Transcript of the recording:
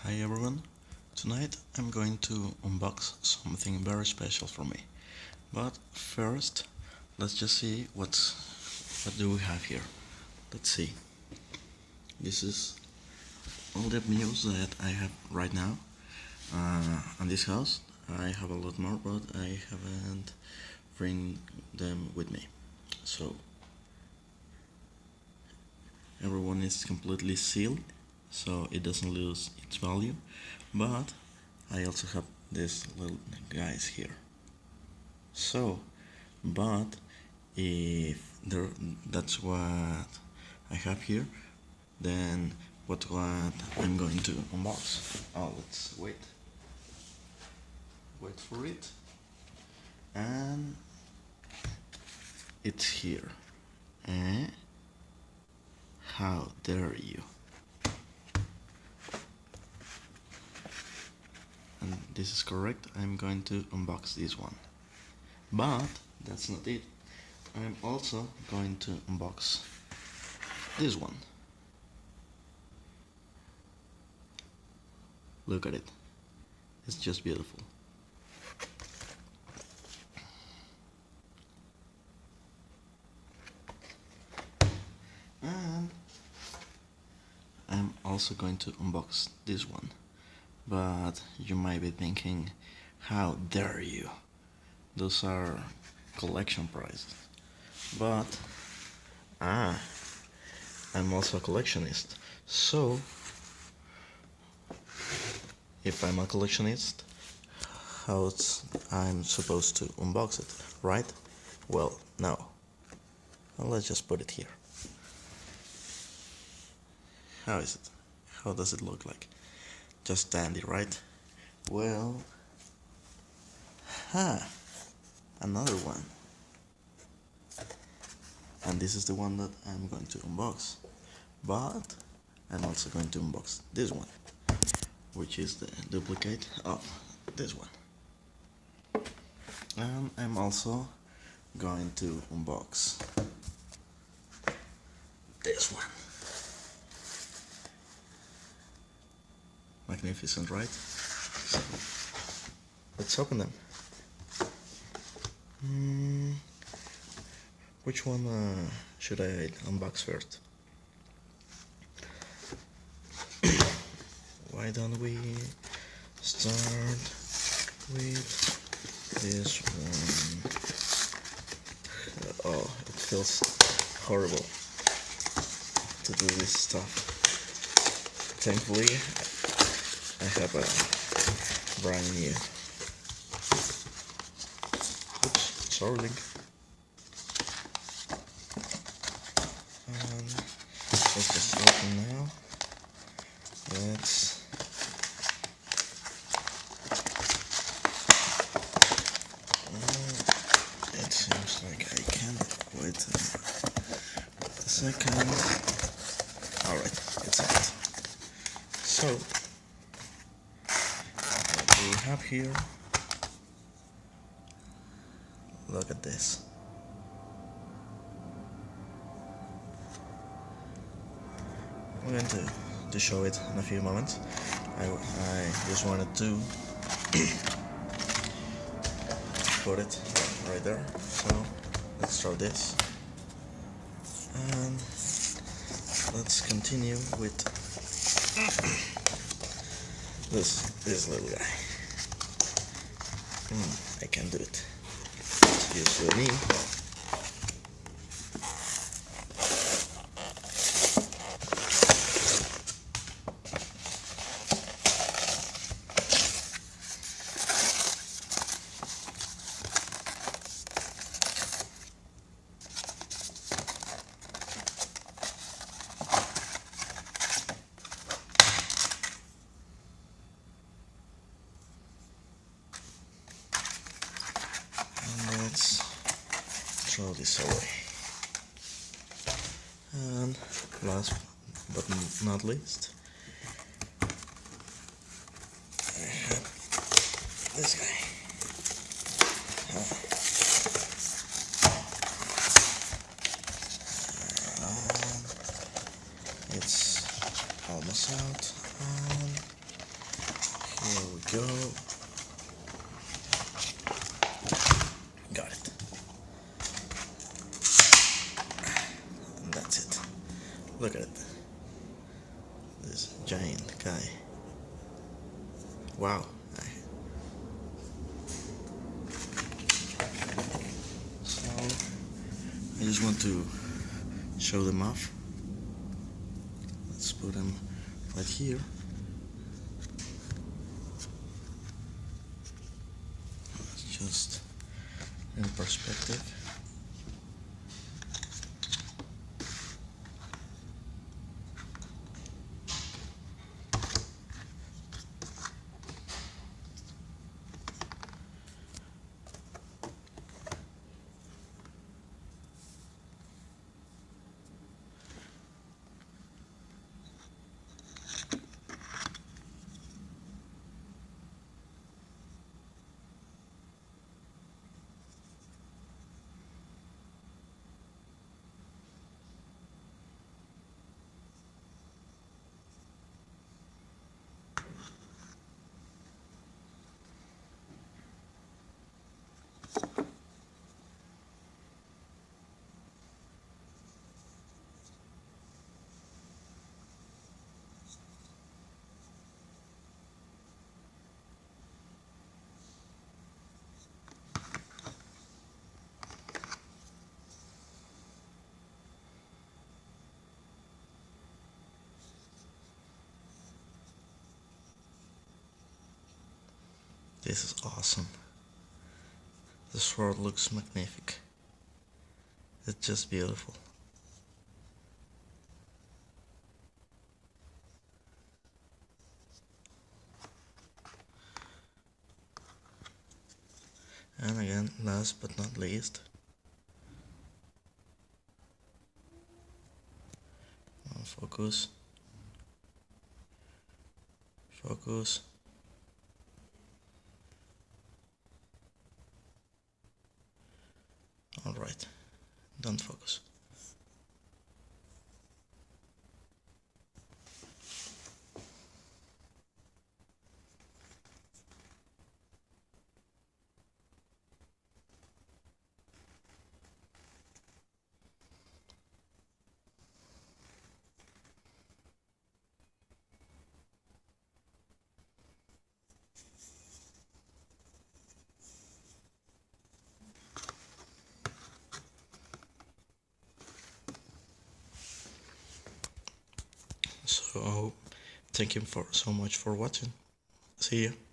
Hi everyone, tonight I'm going to unbox something very special for me. But first, let's just see what do we have here. Let's see. This is all the Amiibos that I have right now. On this house, I have a lot more, but I haven't bring them with me. So everyone is completely sealed, so it doesn't lose its value. But I also have these little guys here. So, but if there, that's what I have here, then what I'm going to unbox. Oh, let's wait for it, and it's here. Eh? How dare you? And this is correct. I'm going to unbox this one. But that's not it. I'm also going to unbox this one. Look at it. It's just beautiful. And I'm also going to unbox this one. But you might be thinking, how dare you? Those are collection prizes. But I'm also a collectionist. So if I'm a collectionist, how I'm supposed to unbox it, right? Well, no. Well, let's just put it here. How is it? How does it look like? Just dandy, right? Well, another one. And this is the one that I'm going to unbox. But I'm also going to unbox this one, which is the duplicate of this one. And I'm also going to unbox this one. Magnificent, right? So, let's open them. Which one should I unbox first? Why don't we start with this one? Oh, it feels horrible to do this stuff. Thankfully, I have a brand new. Oops, it's rolling. And let's just open now. Let's it seems like I can't wait a second. Alright, it's out. So, what do we have here? Look at this. I'm going to show it in a few moments. I just wanted to put it right there. So let's throw this, and let's continue with this little guy. I can do it. Let's use the knee. Let's throw this away. And last but not least, I have this guy. It's almost out. And Here we go. Got it. And that's it. Look at it. This giant guy. Wow. So I just want to show them off. Let's put them right here. Just in perspective. This is awesome. The sword looks magnific. It's just beautiful. And again, last but not least, focus, focus. All right, don't focus. So thank you so much for watching. See you.